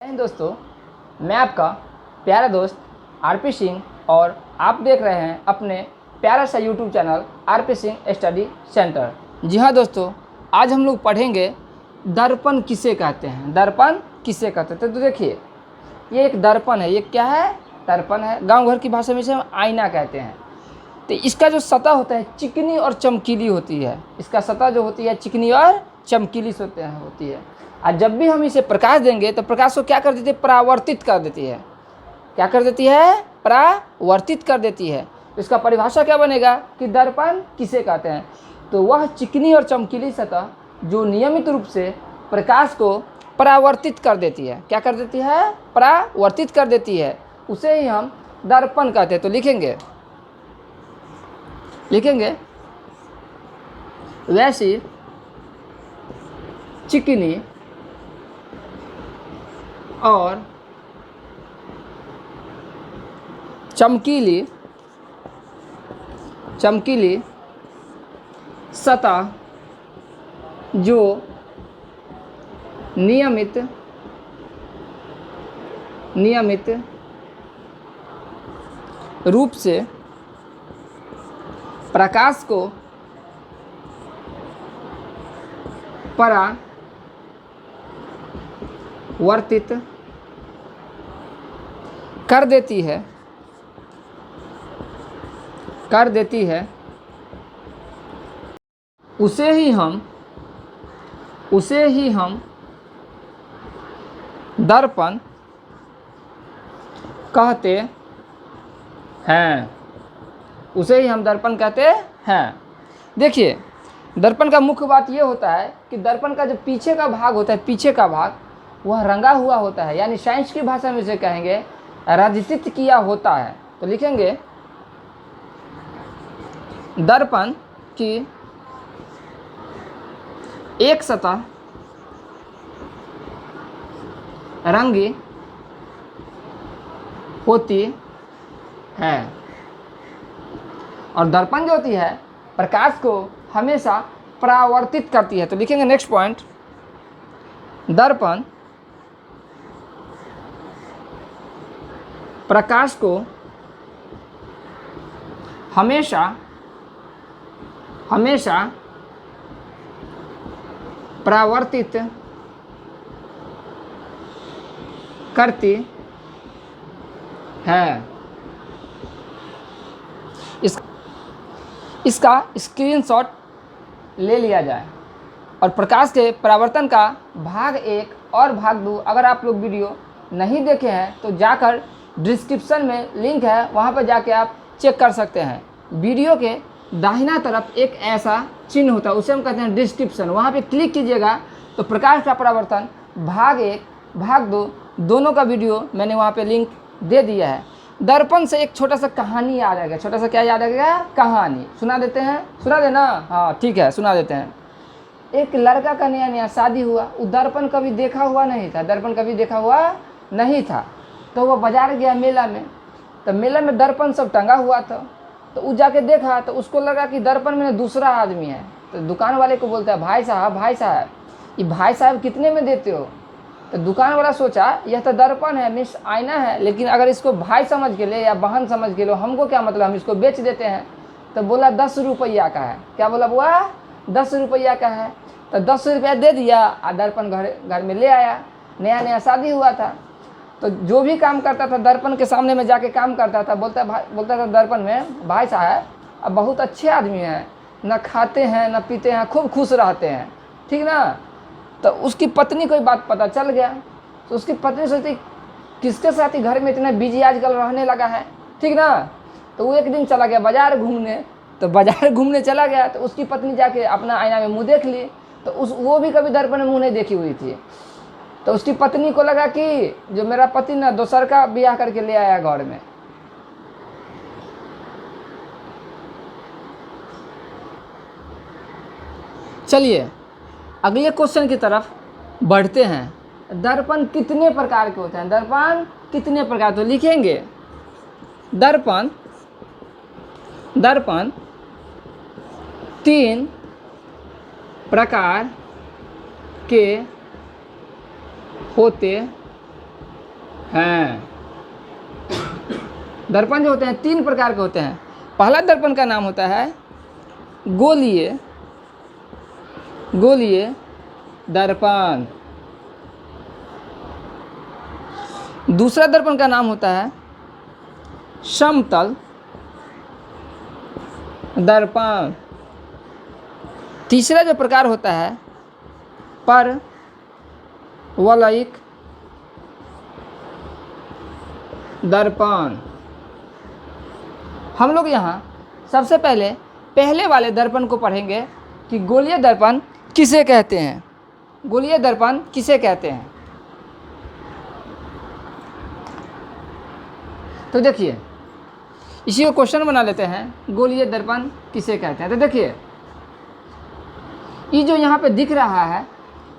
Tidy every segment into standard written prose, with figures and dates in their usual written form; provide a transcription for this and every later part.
दोस्तों, मैं आपका प्यारा दोस्त आरपी सिंह और आप देख रहे हैं अपने प्यारा सा YouTube channel RP Singh study center. जी हाँ दोस्तों, आज हम लोग पढ़ेंगे दर्पण किसे कहते हैं। दर्पण किसे कहते हैं तो देखिए, ये एक दर्पण है। ये क्या है? दर्पण है। गांव घर की भाषा में इसे हम आईना कहते हैं। तो इसका जो सतह होता है चिकनी और चमकीली होती है। इसका सतह जो होती है चिकनी और चमकीली होती है। और जब भी हम इसे प्रकाश देंगे तो प्रकाश को क्या कर देती है? परावर्तित कर देती है। क्या कर देती है? परावर्तित कर देती है। तो इसका परिभाषा क्या बनेगा कि दर्पण किसे कहते हैं? तो वह चिकनी और चमकीली सतह जो नियमित रूप से प्रकाश को परावर्तित कर देती है। क्या कर देती है? परावर्तित कर देती है, उसे ही हम दर्पण कहते हैं। तो लिखेंगे वैसी चिकनी और चमकीली सतह जो नियमित रूप से प्रकाश को परावर्तित कर देती है, उसे ही हम दर्पण कहते हैं। उसे ही हम दर्पण कहते हैं। देखिए, दर्पण का मुख्य बात ये होता है कि दर्पण का जो पीछे का भाग होता है, पीछे का भाग वह रंगा हुआ होता है, यानी साइंस की भाषा में इसे कहेंगे रजित किया होता है। तो लिखेंगे दर्पण की एक सतह रंगी होती है और दर्पण जो होती है प्रकाश को हमेशा परावर्तित करती है। तो लिखेंगे नेक्स्ट पॉइंट, दर्पण प्रकाश को हमेशा परावर्तित करती है। इसका स्क्रीनशॉट ले लिया जाए और प्रकाश के परावर्तन का भाग 1 और भाग 2 अगर आप लोग वीडियो नहीं देखे हैं तो जाकर डिस्क्रिप्शन में लिंक है, वहाँ पर जाके आप चेक कर सकते हैं। वीडियो के दाहिना तरफ एक ऐसा चिन्ह होता है, उसे हम कहते हैं डिस्क्रिप्शन। वहाँ पे क्लिक कीजिएगा तो प्रकाश का परावर्तन भाग 1 भाग 2 दोनों का वीडियो मैंने वहाँ पे लिंक दे दिया है। दर्पण से एक छोटा सा कहानी याद आ गया। छोटा सा क्या याद आ गया? कहानी सुना देते हैं। सुना देना? हाँ ठीक है, सुना देते हैं। एक लड़का का नया नया शादी हुआ। वो दर्पण कभी देखा हुआ नहीं था। तो वो बाजार गया मेला में। तो मेला में दर्पण सब टंगा हुआ था। तो वो जाके देखा तो उसको लगा कि दर्पण में दूसरा आदमी है। तो दुकान वाले को बोलता है, भाई साहब ये भाई साहब कितने में देते हो? तो दुकान वाला सोचा यह तो दर्पण है, मीन्स आईना है, लेकिन अगर इसको भाई समझ के ले या बहन समझ के लो, हमको क्या मतलब, हम इसको बेच देते हैं। तो बोला 10 रुपया का है। क्या बोला बुआ? 10 रुपया का है। तो 10 रुपया दे दिया और दर्पण घर में ले आया। नया नया शादी हुआ था। तो जो भी काम करता था दर्पण के सामने में जाके काम करता था। बोलता था दर्पण में, भाई साहब अब बहुत अच्छे आदमी हैं, न खाते हैं न पीते हैं, खूब खुश रहते हैं, ठीक ना। तो उसकी पत्नी को बात पता चल गया। तो उसकी पत्नी सोचती किसके साथ ही घर में इतना बिजी आजकल रहने लगा है, ठीक ना। तो वो एक दिन चला गया बाजार घूमने। तो बाजार घूमने चला गया तो उसकी पत्नी जाके अपना आईना में मुंह देख ली। तो वो भी कभी दर्पण में मुंह नहीं देखी हुई थी। तो उसकी पत्नी को लगा कि जो मेरा पति ना दोसर का ब्याह करके ले आया घर में। चलिए अगले क्वेश्चन की तरफ बढ़ते हैं। दर्पण कितने प्रकार के होते हैं? दर्पण कितने प्रकार? तो लिखेंगे दर्पण 3 प्रकार के होते हैं। दर्पण जो होते हैं 3 प्रकार के होते हैं। पहला दर्पण का नाम होता है गोलीय दर्पण। दूसरा दर्पण का नाम होता है समतल दर्पण। तीसरा जो प्रकार होता है परवलयिक दर्पण। हम लोग यहाँ सबसे पहले वाले दर्पण को पढ़ेंगे कि गोलीय दर्पण किसे कहते हैं। गोलीय दर्पण किसे कहते हैं? तो देखिए, इसी को क्वेश्चन बना लेते हैं, गोलीय दर्पण किसे कहते हैं। तो देखिए, ये जो यहाँ पे दिख रहा है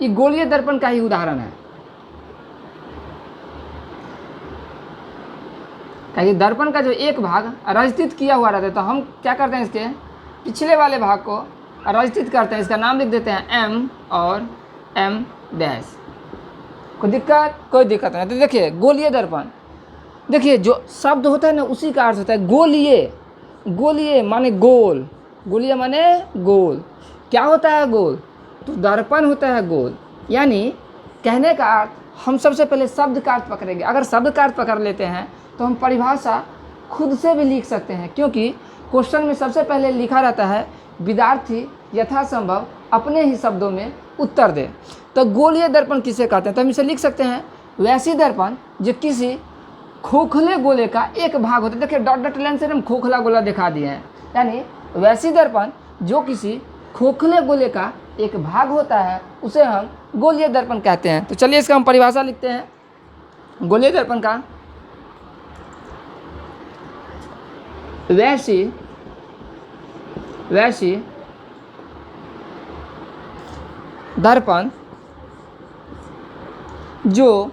ये गोलीय दर्पण का ही उदाहरण है। कहीं दर्पण का जो एक भाग रजतित किया हुआ रहता है तो हम क्या करते हैं, इसके पिछले वाले भाग को रजतित करते हैं, इसका नाम लिख देते हैं M और M डैश। कोई दिक्कत नहीं। तो देखिए गोलीय दर्पण, देखिए जो शब्द होता है ना उसी का अर्थ होता है गोलीय माने गोल, गोलीय माने गोल। क्या होता है गोल? तो दर्पण होता है गोल। यानी कहने का अर्थ, हम सबसे पहले शब्द का अर्थ पकड़ेंगे। अगर शब्द का अर्थ पकड़ लेते हैं तो हम परिभाषा खुद से भी लिख सकते हैं, क्योंकि क्वेश्चन में सबसे पहले लिखा रहता है विद्यार्थी यथासंभव अपने ही शब्दों में उत्तर दे। तो गोलीय दर्पण किसे कहते हैं? तो हम इसे लिख सकते हैं वैसी दर्पण जो किसी खोखले गोले का एक भाग होता है। देखिए डॉट लाइन से हम खोखला गोला दिखा दिए हैं, यानी वैसी दर्पण जो किसी खोखले गोले का एक भाग होता है उसे हम गोलीय दर्पण कहते हैं। तो चलिए इसका हम परिभाषा लिखते हैं गोलीय दर्पण का। वैसी दर्पण जो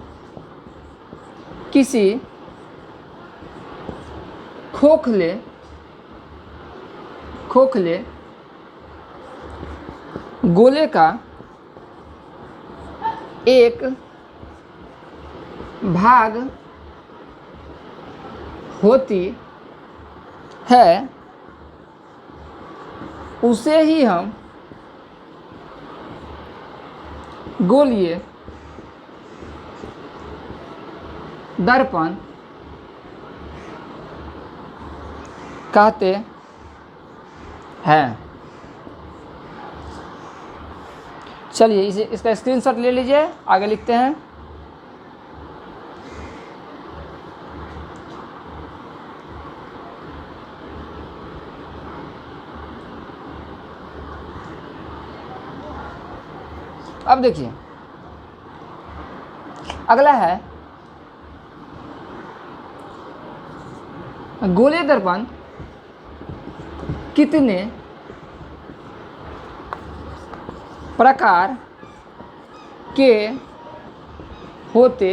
किसी खोखले गोले का एक भाग होती है उसे ही हम गोलीय दर्पण कहते हैं। चलिए इसका स्क्रीनशॉट ले लीजिए, आगे लिखते हैं। अब देखिए अगला है गोलीय दर्पण कितने प्रकार के होते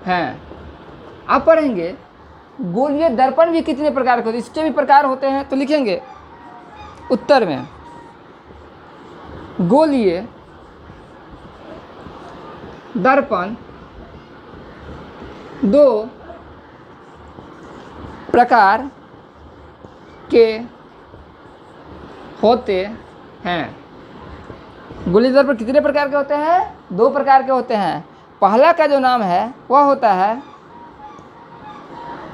हैं। आप पढ़ेंगे गोलीय दर्पण भी कितने प्रकार के होते हैं, इसके भी प्रकार होते हैं। तो लिखेंगे उत्तर में गोलीय दर्पण 2 प्रकार के होते हैं। गोलीय दर्पण कितने प्रकार के होते हैं? 2 प्रकार के होते हैं। पहला का जो नाम है वह होता है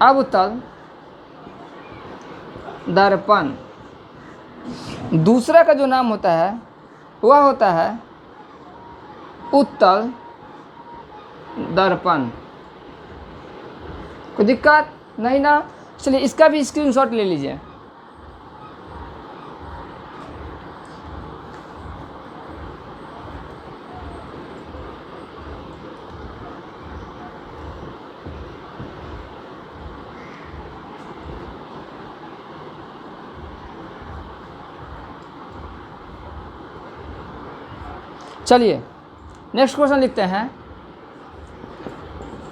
अवतल दर्पण। दूसरा का जो नाम होता है वह होता है उत्तल दर्पण। कोई दिक्कत नहीं ना? चलिए इसका भी स्क्रीनशॉट ले लीजिए। चलिए नेक्स्ट क्वेश्चन लिखते हैं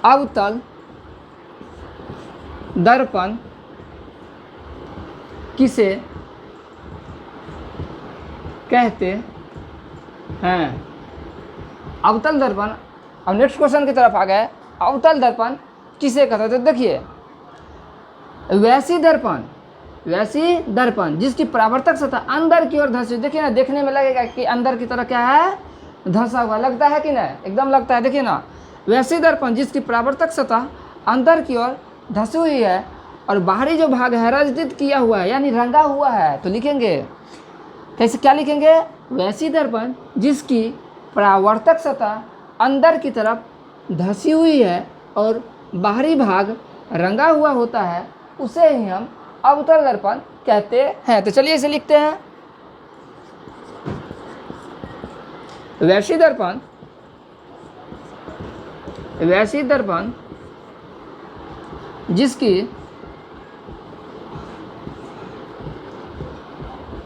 अवतल दर्पण किसे कहते हैं। अवतल दर्पण, अब नेक्स्ट क्वेश्चन की तरफ आ गए। अवतल दर्पण किसे कहते हैं? तो देखिए, वैसी दर्पण जिसकी परावर्तक सतह अंदर की ओर धंसी, देखिए ना, देखने में लगेगा कि अंदर की तरह क्या है, धंसा हुआ, लगता है कि नहीं? एकदम लगता है। देखिए ना, वैसी दर्पण जिसकी परावर्तक सतह अंदर की ओर धंसी हुई है और बाहरी जो भाग है रंजित किया हुआ है, यानी रंगा हुआ है। तो लिखेंगे कैसे, क्या लिखेंगे? वैसी दर्पण जिसकी परावर्तक सतह अंदर की तरफ धंसी हुई है और बाहरी भाग रंगा हुआ होता है, उसे ही हम अवतल दर्पण कहते हैं। तो चलिए इसे लिखते हैं। वैसी दर्पण जिसकी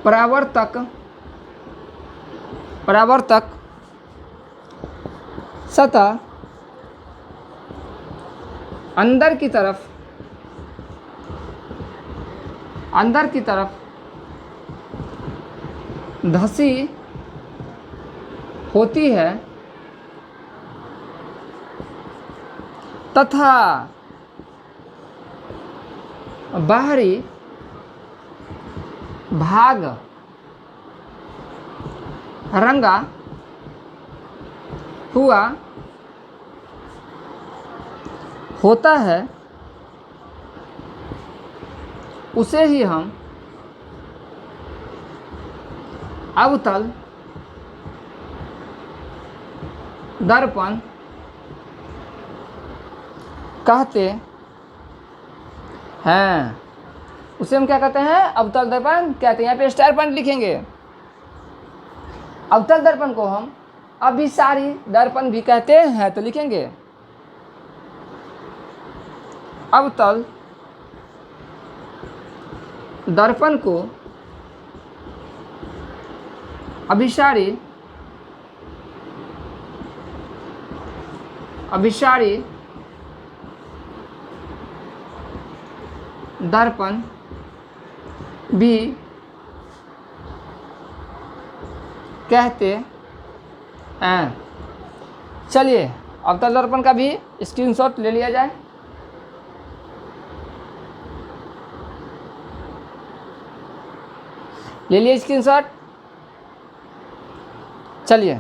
परावर्तक सतह अंदर की तरफ धंसी होती है तथा बाहरी भाग रंगा हुआ होता है, उसे ही हम अवतल दर्पण कहते हैं। उसे हम क्या कहते हैं? अवतल दर्पण कहते हैं। यहाँ पे स्टार पॉइंट लिखेंगे। अवतल दर्पण को हम अभिसारी दर्पण भी कहते हैं। तो लिखेंगे अवतल दर्पण को अभिसारी दर्पण भी कहते हैं। चलिए अवतल दर्पण का भी स्क्रीनशॉट ले लिया जाए। ले लिए स्क्रीनशॉट। चलिए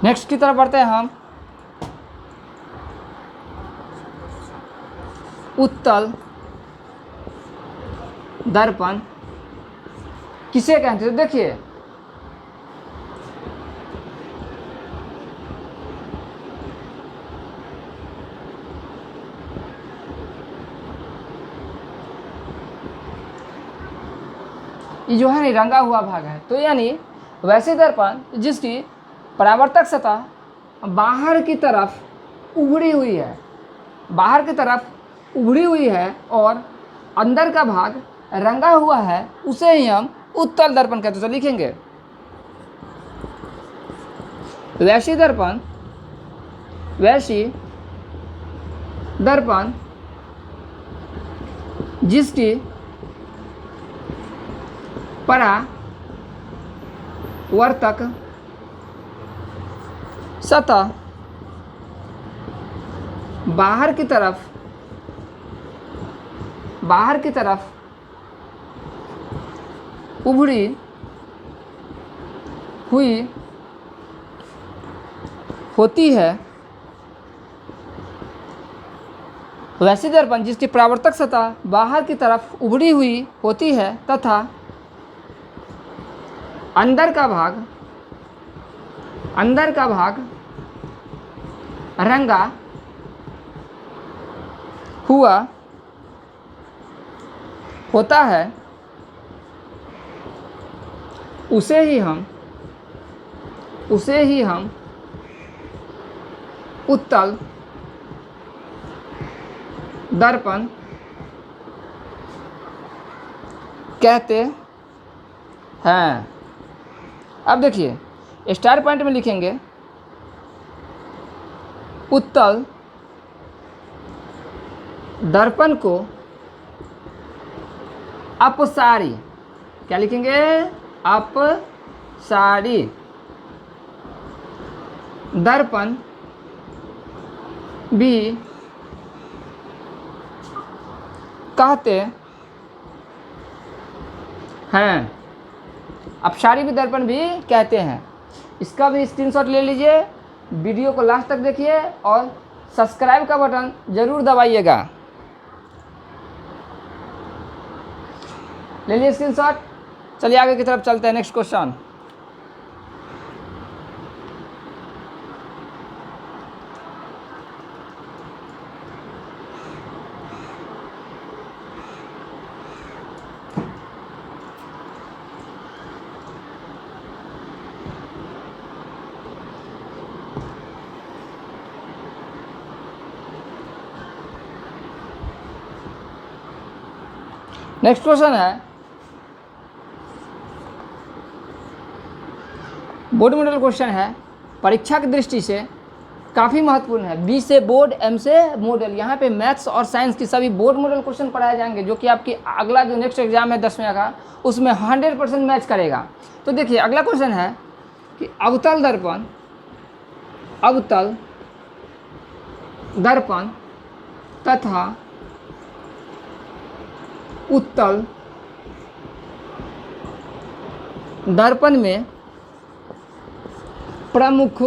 नेक्स्ट की तरफ बढ़ते हैं हम। उत्तल दर्पण किसे कहते हैं? देखिए ये जो है ना रंगा हुआ भाग है। तो यानी वैसे दर्पण जिसकी परावर्तक सतह बाहर की तरफ उभड़ी हुई है और अंदर का भाग रंगा हुआ है, उसे ही हम उत्तल दर्पण कहते हैं। तो लिखेंगे वैसी दर्पण जिसकी परावर्तक सतह बाहर की तरफ उभड़ी हुई होती है। वैसी दर्पण जिसकी परावर्तक सतह बाहर की तरफ उभड़ी हुई होती है तथा अंदर का भाग रंगा हुआ होता है, उसे ही हम उसे ही हम उत्तल दर्पण कहते हैं। अब देखिए स्टार पॉइंट में लिखेंगे उत्तल दर्पण को अपसारी, क्या लिखेंगे, अपसारी दर्पण भी कहते हैं। अपसारी भी दर्पण भी कहते हैं। इसका भी स्क्रीनशॉट ले लीजिए, वीडियो को लास्ट तक देखिए और सब्सक्राइब का बटन ज़रूर दबाइएगा। ले लीजिए स्क्रीनशॉट। चलिए आगे की तरफ चलते हैं। नेक्स्ट क्वेश्चन, नेक्स्ट क्वेश्चन है बोर्ड मॉडल क्वेश्चन है, परीक्षा की दृष्टि से काफ़ी महत्वपूर्ण है। बी से बोर्ड, एम से मॉडल। यहाँ पे मैथ्स और साइंस की सभी बोर्ड मॉडल क्वेश्चन पढ़ाए जाएंगे, जो कि आपकी अगला जो नेक्स्ट एग्जाम है 10वीं का, उसमें 100% मैच करेगा। तो देखिए अगला क्वेश्चन है कि अवतल दर्पण तथा उत्तल दर्पण में प्रमुख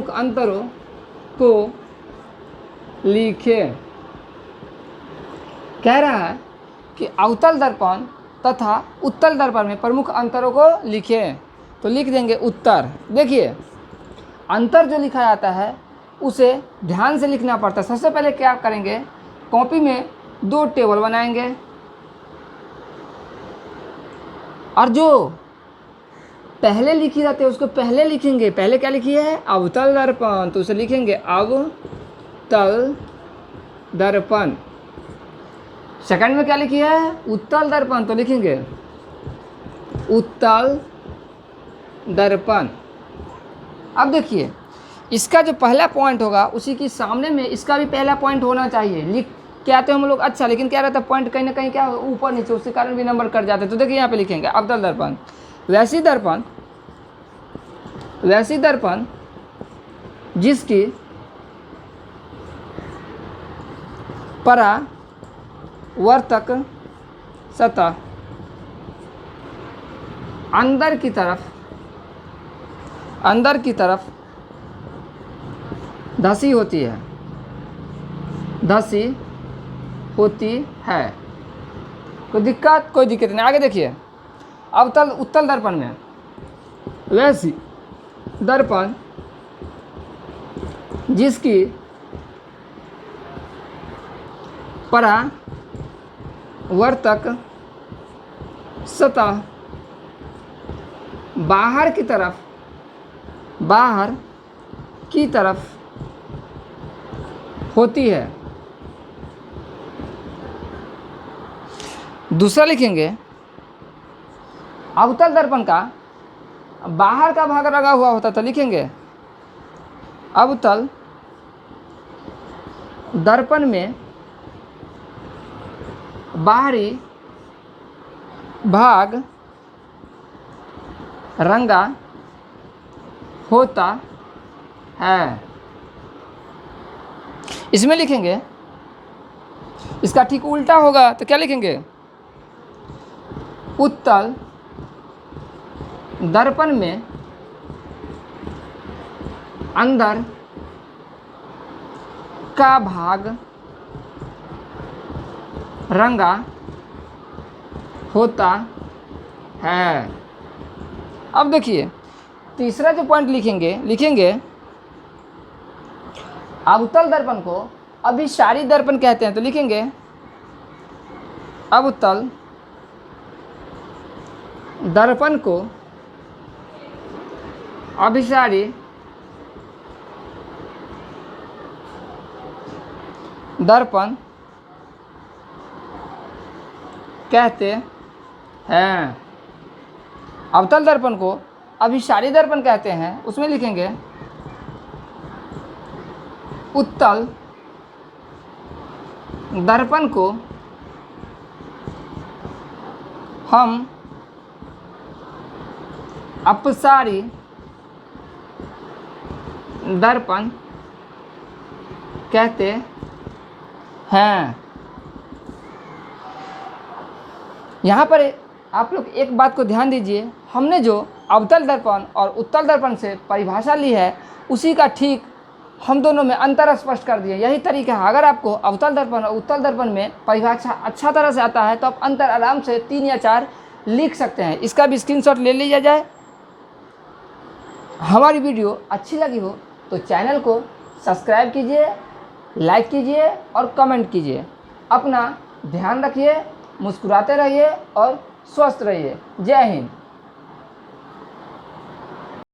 अंतरों को लिखें। कह रहा है कि अवतल दर्पण तथा उत्तल दर्पण में प्रमुख अंतरों को लिखें। तो लिख देंगे उत्तर। देखिए अंतर जो लिखा जाता है उसे ध्यान से लिखना पड़ता है। सबसे पहले क्या करेंगे, कॉपी में 2 टेबल बनाएंगे और जो पहले लिखी जाती है उसको पहले लिखेंगे। पहले क्या लिखी है, अवतल दर्पण, तो उसे लिखेंगे अवतल दर्पण। सेकंड में क्या लिखी है, उत्तल दर्पण, तो लिखेंगे उत्तल दर्पण। अब देखिए इसका जो पहला पॉइंट होगा उसी के सामने में इसका भी पहला पॉइंट होना चाहिए। लिख के आते हैं हम लोग, अच्छा, लेकिन क्या रहता है पॉइंट कहीं ना कहीं क्या ऊपर नीचे, उसके कारण भी नंबर कट जाते हैं। तो देखिए यहाँ पे लिखेंगे अवतल दर्पण। वैसी दर्पण जिसकी परावर्तक सतह अंदर की तरफ धसी होती है। कोई दिक्कत नहीं। आगे देखिए उत्तल दर्पण में वैसी दर्पण जिसकी परावर्तक सतह बाहर की तरफ होती है। दूसरा लिखेंगे अवतल दर्पण का बाहर का भाग लगा हुआ होता, तो लिखेंगे अवतल दर्पण में बाहरी भाग रंगा होता है। इसमें लिखेंगे इसका ठीक उल्टा होगा, तो क्या लिखेंगे, उत्तल दर्पण में अंदर का भाग रंगा होता है। अब देखिए तीसरा जो पॉइंट लिखेंगे अवतल दर्पण को अभिसारी दर्पण कहते हैं, तो लिखेंगे अवतल दर्पण को अभिसारी दर्पण कहते हैं। अवतल दर्पण को अभिसारी दर्पण कहते हैं। उसमें लिखेंगे उत्तल दर्पण को हम अपसारी दर्पण कहते हैं। यहाँ पर आप लोग एक बात को ध्यान दीजिए, हमने जो अवतल दर्पण और उत्तल दर्पण से परिभाषा ली है उसी का ठीक हम दोनों में अंतर स्पष्ट कर दिए। यही तरीका है। अगर आपको अवतल दर्पण और उत्तल दर्पण में परिभाषा अच्छा तरह से आता है तो आप अंतर आराम से 3 या 4 लिख सकते हैं। इसका भी स्क्रीनशॉट ले लिया जाए। हमारी वीडियो अच्छी लगी हो तो चैनल को सब्सक्राइब कीजिए, लाइक कीजिए और कमेंट कीजिए। अपना ध्यान रखिए, मुस्कुराते रहिए और स्वस्थ रहिए। जय हिंद।